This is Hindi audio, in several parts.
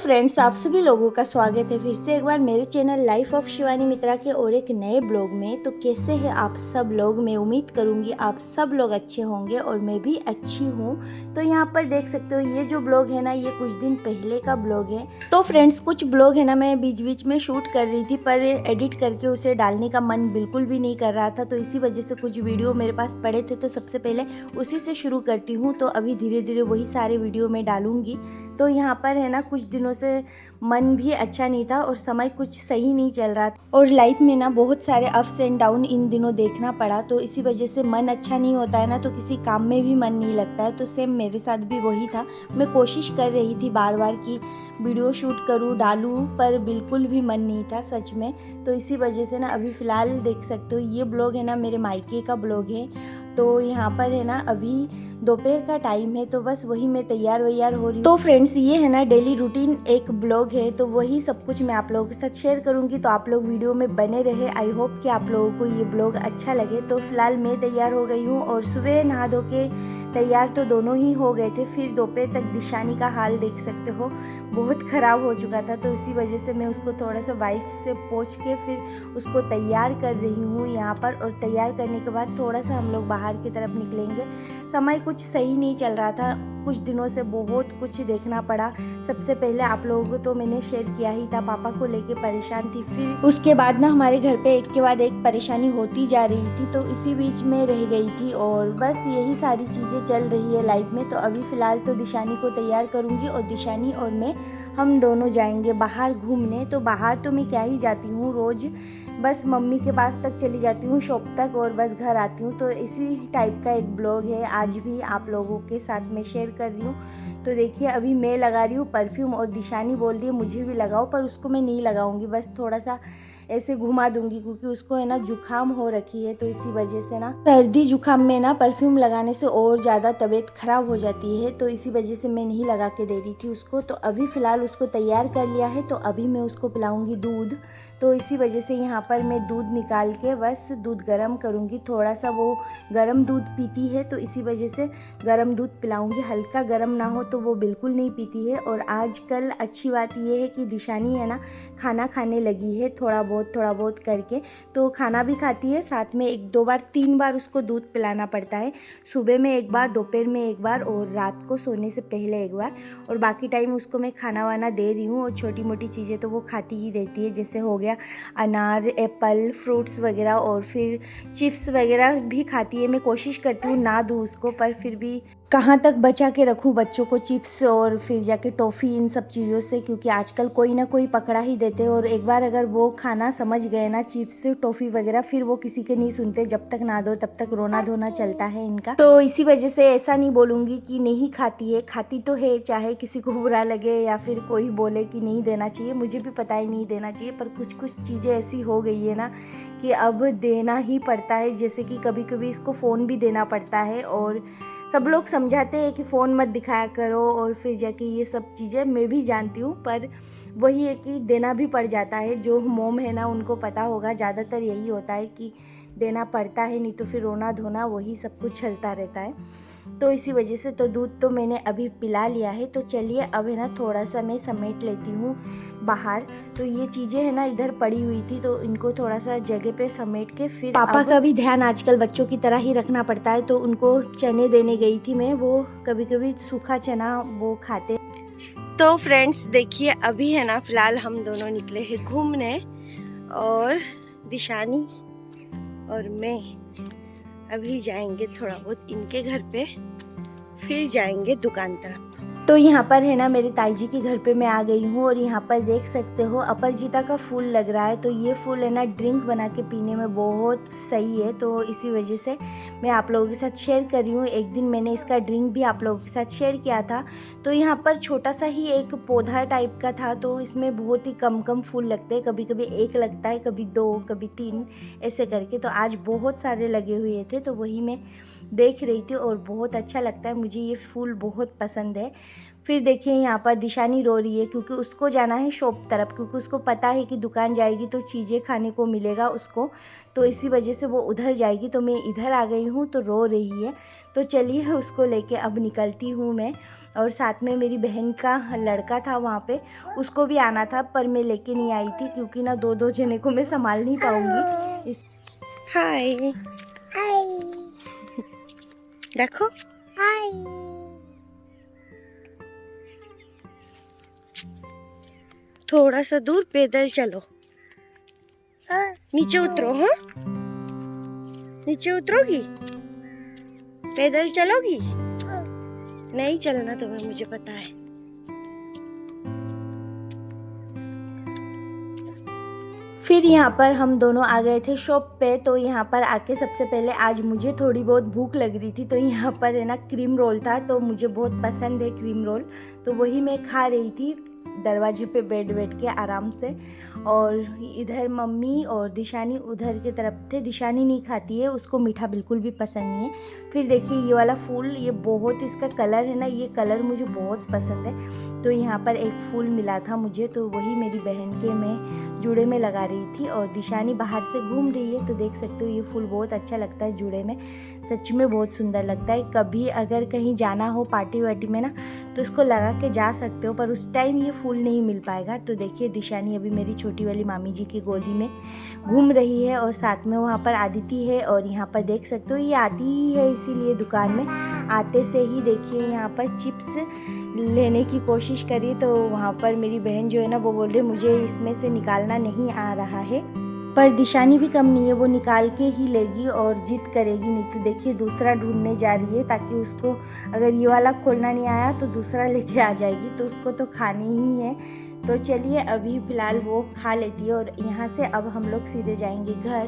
फ्रेंड्स, आप सभी लोगों का स्वागत है फिर से एक बार मेरे चैनल लाइफ ऑफ शिवानी मित्रा के और एक नए ब्लॉग में। तो कैसे हैं आप सब लोग? मैं उम्मीद करूंगी आप सब लोग अच्छे होंगे और मैं भी अच्छी हूँ। तो यहाँ पर देख सकते हो ये जो ब्लॉग है ना, ये कुछ दिन पहले का ब्लॉग है। तो फ्रेंड्स, कुछ ब्लॉग है ना मैं बीच बीच में शूट कर रही थी, पर एडिट करके उसे डालने का मन बिल्कुल भी नहीं कर रहा था। तो इसी वजह से कुछ वीडियो मेरे पास पड़े थे, तो सबसे पहले उसी से शुरू करती हूँ। तो अभी धीरे धीरे वही सारे वीडियो में डालूंगी। तो यहाँ पर है ना, कुछ दिनों से मन भी अच्छा नहीं था और समय कुछ सही नहीं चल रहा था और लाइफ में ना बहुत सारे अप्स एंड डाउन इन दिनों देखना पड़ा। तो इसी वजह से मन अच्छा नहीं होता है ना, तो किसी काम में भी मन नहीं लगता है। तो सेम मेरे साथ भी वही था। मैं कोशिश कर रही थी बार बार कि वीडियो शूट करूँ, डालूँ, पर बिल्कुल भी मन नहीं था सच में। तो इसी वजह से ना अभी फ़िलहाल देख सकते हो ये ब्लॉग है ना मेरे मायके का ब्लॉग है। तो यहाँ पर है ना अभी दोपहर का टाइम है, तो बस वही मैं तैयार वैयार हो रही हूँ। तो फ्रेंड्स, ये है ना डेली रूटीन एक ब्लॉग है, तो वही सब कुछ मैं आप लोगों के साथ शेयर करूंगी। तो आप लोग वीडियो में बने रहे। आई होप कि आप लोगों को ये ब्लॉग अच्छा लगे। तो फिलहाल मैं तैयार हो गई हूँ और सुबह नहा धो के तैयार तो दोनों ही हो गए थे। फिर दोपहर तक दिशानी का हाल देख सकते हो, बहुत ख़राब हो चुका था। तो इसी वजह से मैं उसको थोड़ा सा वाइफ से पोंछ के फिर उसको तैयार कर रही हूँ यहाँ पर। और तैयार करने के बाद थोड़ा सा हम लोग बाहर की तरफ निकलेंगे। समय कुछ सही नहीं चल रहा था, कुछ दिनों से बहुत कुछ देखना पड़ा। सबसे पहले आप लोगों को तो मैंने शेयर किया ही था, पापा को लेके परेशान थी। फिर उसके बाद ना हमारे घर पे एक के बाद एक परेशानी होती जा रही थी, तो इसी बीच में रह गई थी। और बस यही सारी चीज़ें चल रही है लाइफ में। तो अभी फ़िलहाल तो दिशानी को तैयार करूँगी और दिशानी और मैं हम दोनों जाएंगे बाहर घूमने। तो बाहर तो मैं क्या ही जाती हूँ रोज़, बस मम्मी के पास तक चली जाती हूँ, शॉप तक, और बस घर आती हूँ। तो इसी टाइप का एक ब्लॉग है आज भी आप लोगों के साथ मैं शेयर कर रही हूँ। तो देखिए अभी मैं लगा रही हूँ परफ्यूम और दिशानी बोल रही है मुझे भी लगाओ, पर उसको मैं नहीं लगाऊंगी, बस थोड़ा सा ऐसे घुमा दूंगी, क्योंकि उसको है ना जुकाम हो रखी है। तो इसी वजह से ना सर्दी जुकाम में ना परफ्यूम लगाने से और ज़्यादा तबीयत खराब हो जाती है। तो इसी वजह से मैं नहीं लगा के दे रही थी उसको। तो अभी फ़िलहाल उसको तैयार कर लिया है, तो अभी मैं उसको पिलाऊंगी दूध। तो इसी वजह से यहाँ पर मैं दूध निकाल के बस दूध गर्म करूँगी। थोड़ा सा वो गर्म दूध पीती है, तो इसी वजह से गर्म दूध पिलाऊंगी। हल्का गर्म ना हो तो वो बिल्कुल नहीं पीती है। और आजकल अच्छी बात ये है कि दिशानी है ना खाना खाने लगी है, थोड़ा बहुत करके। तो खाना भी खाती है, साथ में 1-2 बार 3 बार उसको दूध पिलाना पड़ता है। सुबह में 1 बार, दोपहर में 1 बार और रात को सोने से पहले 1 बार। और बाकी टाइम उसको मैं खाना वाना दे रही हूँ। और छोटी मोटी चीज़ें तो वो खाती ही रहती है, जैसे हो गया अनार, एप्पल, फ्रूट्स वगैरह, और फिर चिप्स वगैरह भी खाती है। मैं कोशिश करती हूँ ना दूँ उसको, पर फिर भी कहाँ तक बचा के रखूँ बच्चों को चिप्स और फिर जाके टॉफ़ी, इन सब चीज़ों से, क्योंकि आजकल कोई ना कोई पकड़ा ही देते हैं। और एक बार अगर वो खाना समझ गए ना, चिप्स टॉफ़ी वगैरह, फिर वो किसी के नहीं सुनते। जब तक ना दो तब तक रोना धोना चलता है इनका। तो इसी वजह से ऐसा नहीं बोलूँगी कि नहीं खाती है, खाती तो है, चाहे किसी को बुरा लगे या फिर कोई बोले कि नहीं देना चाहिए। मुझे भी पता है नहीं देना चाहिए, पर कुछ कुछ चीज़ें ऐसी हो गई है ना कि अब देना ही पड़ता है। जैसे कि कभी कभी इसको फ़ोन भी देना पड़ता है, और सब लोग समझाते हैं कि फ़ोन मत दिखाया करो और फिर जाके ये सब चीज़ें मैं भी जानती हूँ, पर वही है कि देना भी पड़ जाता है। जो मोम है ना उनको पता होगा, ज़्यादातर यही होता है कि देना पड़ता है, नहीं तो फिर रोना धोना वही सब कुछ चलता रहता है। तो इसी वजह से तो दूध तो मैंने अभी पिला लिया है। तो चलिए अब है ना थोड़ा सा मैं समेट लेती हूँ बाहर। तो ये चीज़ें है ना इधर पड़ी हुई थी, तो इनको थोड़ा सा जगह पे समेट के फिर पापा का भी ध्यान आजकल बच्चों की तरह ही रखना पड़ता है। तो उनको चने देने गई थी मैं, वो कभी कभी सूखा चना वो खाते। तो फ्रेंड्स देखिए अभी है ना फ़िलहाल हम दोनों निकले हैं घूमने, और दिशानी और मैं अभी जाएंगे थोड़ा बहुत इनके घर पे, फिर जाएंगे दुकान तरफ। तो यहाँ पर है ना मेरे ताई जी के घर पे मैं आ गई हूँ, और यहाँ पर देख सकते हो अपराजिता का फूल लग रहा है। तो ये फूल है ना ड्रिंक बना के पीने में बहुत सही है, तो इसी वजह से मैं आप लोगों के साथ शेयर कर रही हूँ। एक दिन मैंने इसका ड्रिंक भी आप लोगों के साथ शेयर किया था। तो यहाँ पर छोटा सा ही एक पौधा टाइप का था, तो इसमें बहुत ही कम फूल लगते हैं। कभी कभी 1 लगता है, कभी 2, कभी 3, ऐसे करके। तो आज बहुत सारे लगे हुए थे, तो वही मैं देख रही थी और बहुत अच्छा लगता है, मुझे ये फूल बहुत पसंद है। फिर देखिए यहाँ पर दिशानी रो रही है क्योंकि उसको जाना है शॉप तरफ, क्योंकि उसको पता है कि दुकान जाएगी तो चीज़ें खाने को मिलेगा उसको, तो इसी वजह से वो उधर जाएगी। तो मैं इधर आ गई हूँ तो रो रही है। तो चलिए उसको लेके अब निकलती हूँ मैं। और साथ में मेरी बहन का लड़का था वहाँ पे, उसको भी आना था पर मैं लेके नहीं आई थी क्योंकि ना दो दो जने को मैं संभाल नहीं पाऊँगी इस। हाय हाय देखो हाय। थोड़ा सा दूर पैदल चलो, नीचे उतरो। हाँ नीचे उतरोगी, पैदल चलोगी? नहीं चलना तुम्हें, मुझे पता है। फिर यहाँ पर हम दोनों आ गए थे शॉप पे। तो यहाँ पर आके सबसे पहले आज मुझे थोड़ी बहुत भूख लग रही थी, तो यहाँ पर है ना क्रीम रोल था, तो मुझे बहुत पसंद है क्रीम रोल, तो वही मैं खा रही थी दरवाजे पे बैठ के आराम से। और इधर मम्मी और दिशानी उधर की तरफ थे। दिशानी नहीं खाती है, उसको मीठा बिल्कुल भी पसंद नहीं है। फिर देखिए ये वाला फूल, ये बहुत इसका कलर है ना, ये कलर मुझे बहुत पसंद है। तो यहाँ पर एक फूल मिला था मुझे, तो वही मेरी बहन के मैं जूड़े में लगा रही थी। और दिशानी बाहर से घूम रही है, तो देख सकते हो ये फूल बहुत अच्छा लगता है जूड़े में, सच में बहुत सुंदर लगता है। कभी अगर कहीं जाना हो पार्टी वार्टी में ना, तो इसको लगा के जा सकते हो, पर उस टाइम ये फूल नहीं मिल पाएगा। तो देखिए दिशानी अभी मेरी छोटी वाली मामी जी की गोदी में घूम रही है और साथ में वहाँ पर आदिति है। और यहाँ पर देख सकते हो ये आती ही है इसीलिए दुकान में आते से ही देखिए यहाँ पर चिप्स लेने की कोशिश करी। तो वहाँ पर मेरी बहन जो है ना वो बोल रही मुझे इसमें से निकालना नहीं आ रहा है, पर दिशानी भी कम नहीं है, वो निकाल के ही लेगी और जिद करेगी। नहीं तो देखिए दूसरा ढूंढने जा रही है ताकि उसको अगर ये वाला खोलना नहीं आया तो दूसरा लेके आ जाएगी, तो उसको तो खानी ही है। तो चलिए अभी फ़िलहाल वो खा लेती है और यहाँ से अब हम लोग सीधे जाएंगे घर।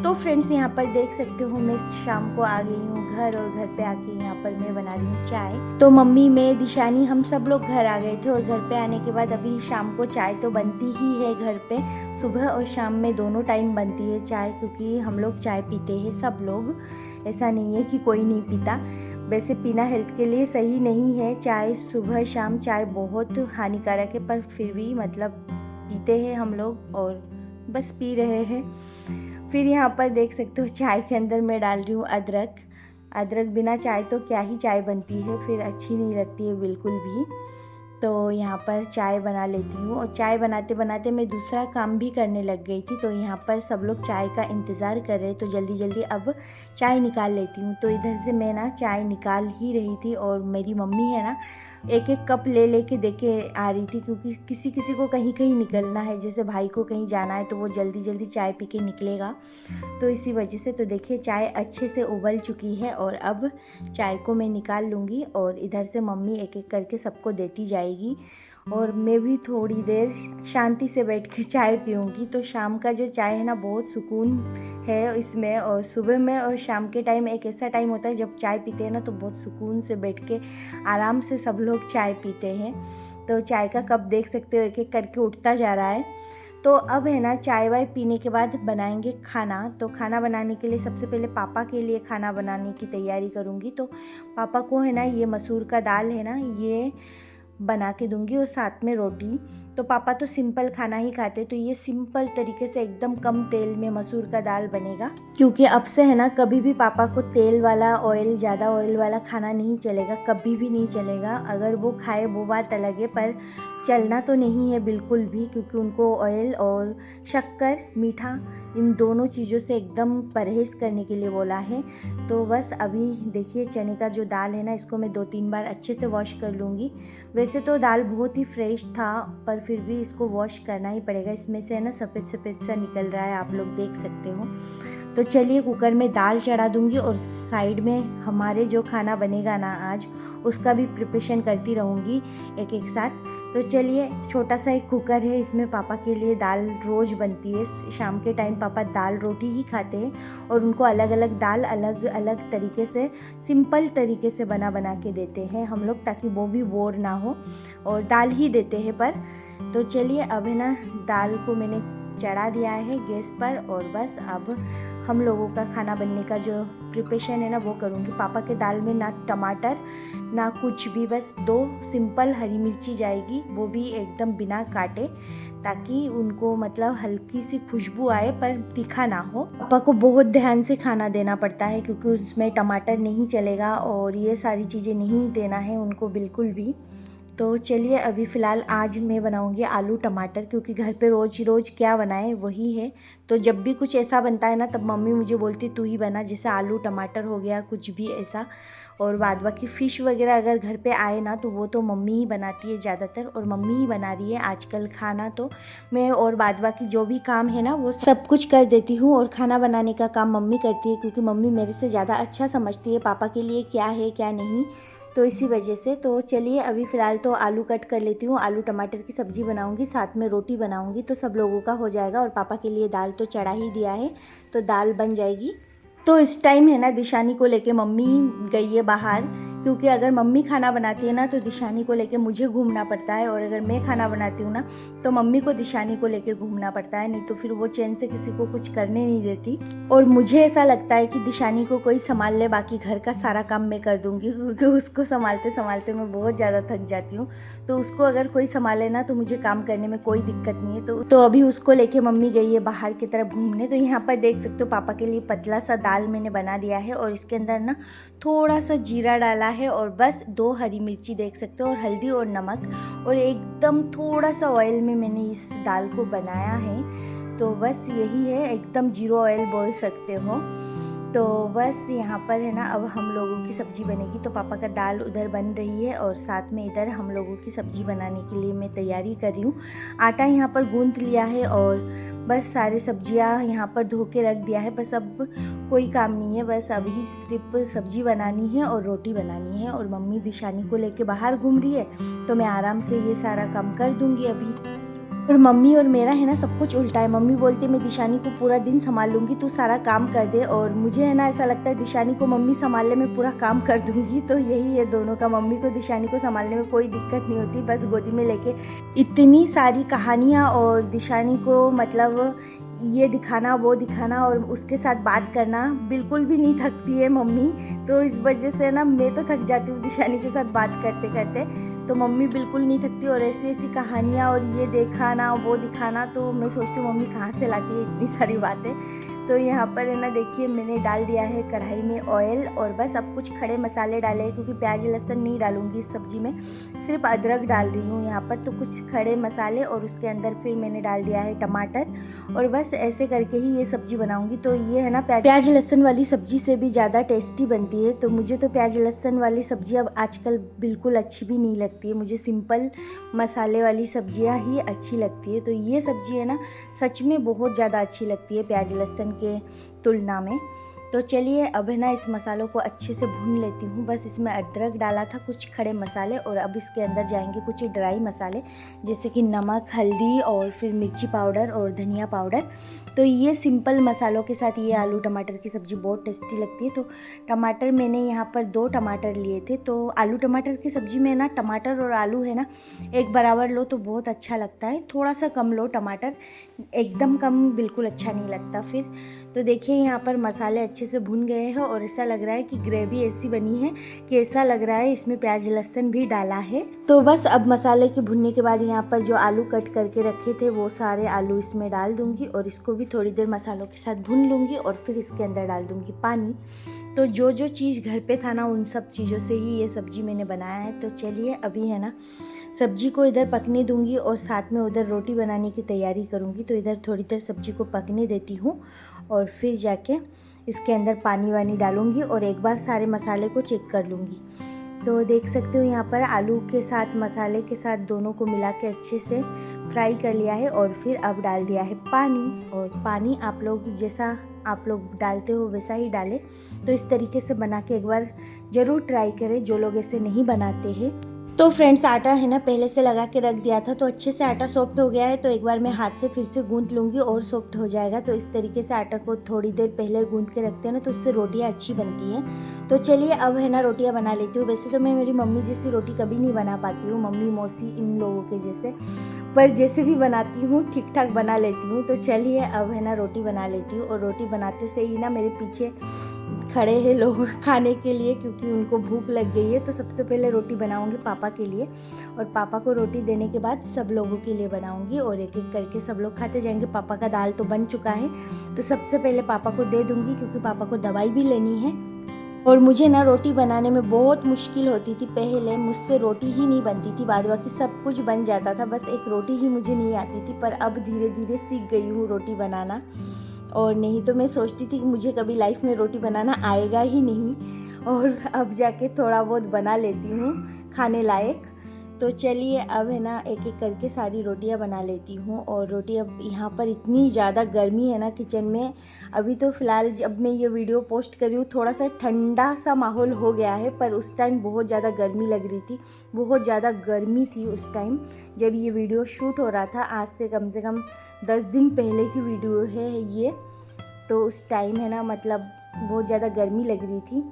तो फ्रेंड्स यहाँ पर देख सकते हो मैं शाम को आ गई हूँ घर, और घर पे आके यहाँ पर मैं बना रही हूँ चाय। तो मम्मी, मैं, दिशानी, हम सब लोग घर आ गए थे और घर पे आने के बाद अभी शाम को चाय तो बनती ही है घर पे, सुबह और शाम में दोनों टाइम बनती है चाय, क्योंकि हम लोग चाय पीते हैं सब लोग, ऐसा नहीं है कि कोई नहीं पीता। वैसे पीना हेल्थ के लिए सही नहीं है चाय, सुबह शाम चाय बहुत हानिकारक है, पर फिर भी मतलब पीते हैं हम लोग और बस पी रहे हैं। फिर यहाँ पर देख सकते हो चाय के अंदर मैं डाल रही हूँ अदरक। अदरक बिना चाय तो क्या ही चाय बनती है, फिर अच्छी नहीं लगती है बिल्कुल भी। तो यहाँ पर चाय बना लेती हूँ और चाय बनाते बनाते मैं दूसरा काम भी करने लग गई थी। तो यहाँ पर सब लोग चाय का इंतज़ार कर रहे, तो जल्दी जल्दी अब चाय निकाल लेती हूँ। तो इधर से मैं ना चाय निकाल ही रही थी और मेरी मम्मी है ना एक एक कप ले लेके देके आ रही थी, क्योंकि किसी किसी को कहीं कहीं निकलना है, जैसे भाई को कहीं जाना है तो वो जल्दी जल्दी चाय पी के निकलेगा, तो इसी वजह से। तो देखिए चाय अच्छे से उबल चुकी है और अब चाय को मैं निकाल लूँगी और इधर से मम्मी एक एक करके सबको देती जाएगी और मैं भी थोड़ी देर शांति से बैठ के चाय पीऊँगी। तो शाम का जो चाय है ना बहुत सुकून है इसमें, और सुबह में और शाम के टाइम एक ऐसा टाइम होता है जब चाय पीते हैं ना तो बहुत सुकून से बैठ के आराम से सब लोग चाय पीते हैं। तो चाय का कप देख सकते हो एक एक करके उठता जा रहा है। तो अब है ना चाय वाय पीने के बाद बनाएंगे खाना। तो खाना बनाने के लिए सबसे पहले पापा के लिए खाना बनाने की तैयारी करूँगी। तो पापा को है ना ये मसूर का दाल है ना ये बना के दूंगी और साथ में रोटी। तो पापा तो सिंपल खाना ही खाते, तो ये सिंपल तरीके से एकदम कम तेल में मसूर का दाल बनेगा, क्योंकि अब से है ना कभी भी पापा को तेल वाला ऑयल ज़्यादा ऑयल वाला खाना नहीं चलेगा, कभी भी नहीं चलेगा। अगर वो खाए वो बात अलग है, पर चलना तो नहीं है बिल्कुल भी, क्योंकि उनको ऑयल और शक्कर मीठा इन दोनों चीज़ों से एकदम परहेज़ करने के लिए बोला है। तो बस अभी देखिए चने का जो दाल है ना इसको मैं 2-3 बार अच्छे से वॉश कर लूँगी। वैसे तो दाल बहुत ही फ्रेश था, पर फिर भी इसको वॉश करना ही पड़ेगा, इसमें से है ना सफ़ेद सफ़ेद सा निकल रहा है, आप लोग देख सकते हो। तो चलिए कुकर में दाल चढ़ा दूंगी और साइड में हमारे जो खाना बनेगा ना आज उसका भी प्रिपरेशन करती रहूँगी एक एक साथ। तो चलिए छोटा सा एक कुकर है, इसमें पापा के लिए दाल रोज़ बनती है। शाम के टाइम पापा दाल रोटी ही खाते हैं और उनको अलग अलग दाल अलग अलग तरीके से सिंपल तरीके से बना के देते हैं हम लोग, ताकि वो भी बोर ना हो, और दाल ही देते हैं पर। तो चलिए अब है ना दाल को मैंने चढ़ा दिया है गैस पर और बस अब हम लोगों का खाना बनने का जो प्रिपरेशन है ना वो करूँगी। पापा के दाल में ना टमाटर ना कुछ भी, बस 2 सिंपल हरी मिर्ची जाएगी, वो भी एकदम बिना काटे, ताकि उनको मतलब हल्की सी खुशबू आए पर तीखा ना हो। पापा को बहुत ध्यान से खाना देना पड़ता है क्योंकि उसमें टमाटर नहीं चलेगा और ये सारी चीज़ें नहीं देना है उनको बिल्कुल भी। तो चलिए अभी फ़िलहाल आज मैं बनाऊंगी आलू टमाटर, क्योंकि घर पे रोज़ रोज़ क्या बनाए वही है। तो जब भी कुछ ऐसा बनता है ना तब मम्मी मुझे बोलती तू ही बना, जैसे आलू टमाटर हो गया कुछ भी ऐसा। और बाद बाकी फ़िश वगैरह अगर घर पे आए ना तो वो तो मम्मी ही बनाती है ज़्यादातर, और मम्मी ही बना रही है आजकल खाना। तो मैं और बाद बाकी जो भी काम है ना वो सब कुछ कर देती हूँ, और खाना बनाने का काम मम्मी करती है क्योंकि मम्मी मेरे से ज़्यादा अच्छा समझती है पापा के लिए क्या है क्या नहीं, तो इसी वजह से। तो चलिए अभी फ़िलहाल तो आलू कट कर लेती हूँ, आलू टमाटर की सब्ज़ी बनाऊँगी, साथ में रोटी बनाऊँगी, तो सब लोगों का हो जाएगा। और पापा के लिए दाल तो चढ़ा ही दिया है, तो दाल बन जाएगी। तो इस टाइम है ना दिशानी को लेके मम्मी गई है बाहर, क्योंकि अगर मम्मी खाना बनाती है ना तो दिशानी को लेके मुझे घूमना पड़ता है, और अगर मैं खाना बनाती हूँ ना तो मम्मी को दिशानी को लेके घूमना पड़ता है, नहीं तो फिर वो चैन से किसी को कुछ करने नहीं देती। और मुझे ऐसा लगता है कि दिशानी को कोई संभाल ले, बाकी घर का सारा काम मैं कर दूँगी, क्योंकि उसको संभालते संभालते मैं बहुत ज़्यादा थक जाती हूँ। तो उसको अगर कोई संभाले ना तो मुझे काम करने में कोई दिक्कत नहीं है। तो अभी उसको लेके मम्मी गई है बाहर की तरफ घूमने। तो यहाँ पर देख सकते हो पापा के लिए पतला सा दाल मैंने बना दिया है, और इसके अंदर ना थोड़ा सा जीरा डाला है, और बस 2 हरी मिर्ची देख सकते हो, और हल्दी और नमक, और एकदम थोड़ा सा ऑयल में मैंने इस दाल को बनाया है। तो बस यही है, एकदम 0 ऑयल बोल सकते हो। तो बस यहाँ पर है ना अब हम लोगों की सब्ज़ी बनेगी। तो पापा का दाल उधर बन रही है और साथ में इधर हम लोगों की सब्ज़ी बनाने के लिए मैं तैयारी कर रही हूँ। आटा यहाँ पर गूंथ लिया है और बस सारी सब्जियाँ यहाँ पर धो के रख दिया है। बस अब कोई काम नहीं है, बस अभी सिर्फ सब्ज़ी बनानी है और रोटी बनानी है। और मम्मी दिशानी को लेके बाहर घूम रही है, तो मैं आराम से ये सारा काम कर दूँगी अभी। और मम्मी और मेरा है ना सब कुछ उल्टा है। मम्मी बोलती है मैं दिशानी को पूरा दिन संभाल लूँगी, तू सारा काम कर दे, और मुझे है ना ऐसा लगता है दिशानी को मम्मी संभालने में पूरा काम कर दूँगी। तो यही है दोनों का, मम्मी को दिशानी को संभालने में कोई दिक्कत नहीं होती, बस गोदी में लेके इतनी सारी कहानियाँ और दिशानी को मतलब ये दिखाना वो दिखाना और उसके साथ बात करना, बिल्कुल भी नहीं थकती है मम्मी। तो इस वजह से ना मैं तो थक जाती हूँ दिशानी के साथ बात करते करते, तो मम्मी बिल्कुल नहीं थकती। और ऐसी ऐसी कहानियाँ और ये दिखाना वो दिखाना, तो मैं सोचती हूँ मम्मी कहाँ से लाती है इतनी सारी बातें। तो यहाँ पर है ना देखिए मैंने डाल दिया है कढ़ाई में ऑयल, और बस अब कुछ खड़े मसाले डाले हैं, क्योंकि प्याज लहसुन नहीं डालूंगी इस सब्ज़ी में, सिर्फ अदरक डाल रही हूँ यहाँ पर। तो कुछ खड़े मसाले और उसके अंदर फिर मैंने डाल दिया है टमाटर, और बस ऐसे करके ही ये सब्ज़ी बनाऊंगी। तो ये है ना प्याज लहसुन वाली सब्ज़ी से भी ज़्यादा टेस्टी बनती है। तो मुझे तो प्याज लहसुन वाली सब्ज़ी अब आजकल बिल्कुल अच्छी भी नहीं लगती है, मुझे सिंपल मसाले वाली सब्जियाँ ही अच्छी लगती है। तो ये सब्ज़ी है ना सच में बहुत ज़्यादा अच्छी लगती है प्याज लहसुन के तुलना में। तो चलिए अब है ना इस मसालों को अच्छे से भून लेती हूँ। बस इसमें अदरक डाला था, कुछ खड़े मसाले, और अब इसके अंदर जाएंगे कुछ ड्राई मसाले, जैसे कि नमक, हल्दी, और फिर मिर्ची पाउडर और धनिया पाउडर। तो ये सिंपल मसालों के साथ ये आलू टमाटर की सब्ज़ी बहुत टेस्टी लगती है। तो टमाटर मैंने यहाँ पर 2 टमाटर लिए थे। तो आलू टमाटर की सब्ज़ी में ना टमाटर और आलू है ना एक बराबर लो तो बहुत अच्छा लगता है, थोड़ा सा कम लो टमाटर, एकदम कम बिल्कुल अच्छा नहीं लगता फिर। तो देखिए यहाँ पर मसाले अच्छे से भुन गए हैं, और ऐसा लग रहा है कि ग्रेवी ऐसी बनी है कि ऐसा लग रहा है इसमें प्याज लहसुन भी डाला है। तो बस अब मसाले के भुनने के बाद यहाँ पर जो आलू कट करके रखे थे वो सारे आलू इसमें डाल दूंगी, और इसको भी थोड़ी देर मसालों के साथ भून लूँगी, और फिर इसके अंदर डाल दूँगी पानी। तो जो जो चीज़ घर पे था ना उन सब चीज़ों से ही ये सब्ज़ी मैंने बनाया है। तो चलिए अभी है ना सब्ज़ी को इधर पकने दूंगी, और साथ में उधर रोटी बनाने की तैयारी करूंगी। तो इधर थोड़ी देर सब्ज़ी को पकने देती हूँ, और फिर जाके इसके अंदर पानी वानी डालूंगी, और एक बार सारे मसाले को चेक कर लूँगी। तो देख सकते हो यहाँ पर आलू के साथ मसाले के साथ दोनों को मिला के अच्छे से फ्राई कर लिया है, और फिर अब डाल दिया है पानी। और पानी आप लोग जैसा आप लोग डालते हो वैसा ही डालें। तो इस तरीके से बना के एक बार ज़रूर ट्राई करें जो लोग ऐसे नहीं बनाते हैं। तो फ्रेंड्स आटा है ना पहले से लगा के रख दिया था, तो अच्छे से आटा सॉफ्ट हो गया है। तो एक बार मैं हाथ से फिर से गूंथ लूँगी और सॉफ्ट हो जाएगा। तो इस तरीके से आटा को थोड़ी देर पहले गूंथ के रखते हैं ना तो उससे रोटियां अच्छी बनती हैं। तो चलिए अब है ना रोटियां बना लेती हूँ। वैसे तो मैं मेरी मम्मी जैसी रोटी कभी नहीं बना पाती हूँ, मम्मी मौसी इन लोगों के जैसे, पर जैसे भी बनाती हूँ ठीक ठाक बना लेती हूँ। तो चलिए अब है ना रोटी बना लेती हूँ। और रोटी बनाते से ही ना मेरे पीछे खड़े हैं लोग खाने के लिए क्योंकि उनको भूख लग गई है। तो सबसे पहले रोटी बनाऊंगी पापा के लिए और पापा को रोटी देने के बाद सब लोगों के लिए बनाऊंगी और एक एक करके सब लोग खाते जाएंगे। पापा का दाल तो बन चुका है तो सबसे पहले पापा को दे दूंगी क्योंकि पापा को दवाई भी लेनी है। और मुझे ना रोटी बनाने में बहुत मुश्किल होती थी, पहले मुझसे रोटी ही नहीं बनती थी, बाद बाकी सब कुछ बन जाता था, बस एक रोटी ही मुझे नहीं आती थी। पर अब धीरे धीरे सीख गई हूँ रोटी बनाना। और नहीं तो मैं सोचती थी कि मुझे कभी लाइफ में रोटी बनाना आएगा ही नहीं, और अब जाके थोड़ा बहुत बना लेती हूँ खाने लायक। तो चलिए अब है ना एक एक करके सारी रोटियां बना लेती हूँ। और रोटी अब यहाँ पर इतनी ज़्यादा गर्मी है ना किचन में। अभी तो फ़िलहाल जब मैं ये वीडियो पोस्ट कर रही हूँ थोड़ा सा ठंडा सा माहौल हो गया है, पर उस टाइम बहुत ज़्यादा गर्मी लग रही थी, बहुत ज़्यादा गर्मी थी उस टाइम जब ये वीडियो शूट हो रहा था। आज से कम 10 दिन पहले की वीडियो है ये। तो उस टाइम है ना मतलब बहुत ज़्यादा गर्मी लग रही थी।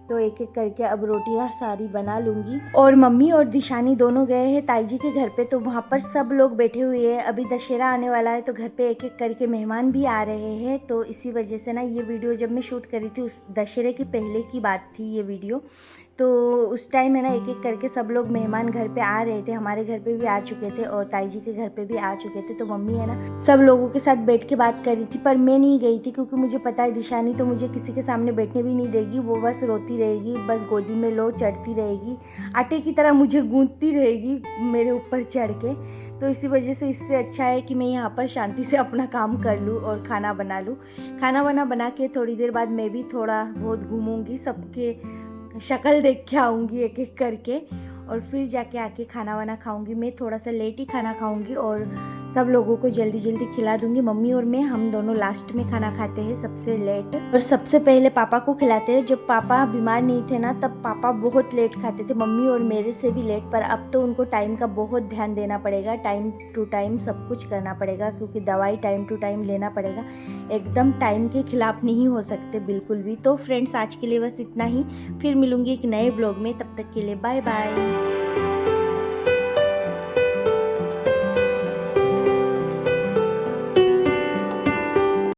तो एक एक करके अब रोटियां सारी बना लूँगी। और मम्मी और दिशानी दोनों गए हैं ताई जी के घर पे, तो वहाँ पर सब लोग बैठे हुए हैं। अभी दशहरा आने वाला है तो घर पे एक एक करके मेहमान भी आ रहे हैं। तो इसी वजह से ना ये वीडियो जब मैं शूट करी थी उस दशहरे की पहले की बात थी ये वीडियो। तो उस टाइम है ना एक एक करके सब लोग मेहमान घर पे आ रहे थे, हमारे घर पे भी आ चुके थे और ताई जी के घर पे भी आ चुके थे। तो मम्मी है ना सब लोगों के साथ बैठ के बात कर रही थी, पर मैं नहीं गई थी क्योंकि मुझे पता है दिशानी तो मुझे किसी के सामने बैठने भी नहीं देगी, वो बस रोती रहेगी, बस गोदी में लो चढ़ती रहेगी, आटे की तरह मुझे गूंथती रहेगी मेरे ऊपर चढ़ के। तो इसी वजह से इससे अच्छा है कि मैं यहाँ पर शांति से अपना काम कर लूँ और खाना बना लूँ। खाना बना के थोड़ी देर बाद मैं भी थोड़ा बहुत घूमूंगी, सबके शक्ल देख के आऊँगी एक एक करके, और फिर जाके आके खाना वाना खाऊंगी। मैं थोड़ा सा लेट ही खाना खाऊंगी और सब लोगों को जल्दी जल्दी खिला दूंगी। मम्मी और मैं हम दोनों लास्ट में खाना खाते हैं सबसे लेट, और सबसे पहले पापा को खिलाते हैं। जब पापा बीमार नहीं थे ना तब पापा बहुत लेट खाते थे, मम्मी और मेरे से भी लेट। पर अब तो उनको टाइम का बहुत ध्यान देना पड़ेगा, टाइम टू टाइम सब कुछ करना पड़ेगा क्योंकि दवाई टाइम टू टाइम लेना पड़ेगा, एकदम टाइम के खिलाफ नहीं हो सकते बिल्कुल भी। तो फ्रेंड्स आज के लिए बस इतना ही, फिर मिलूंगी एक नए ब्लॉग में, तब तक के लिए बाय बाय।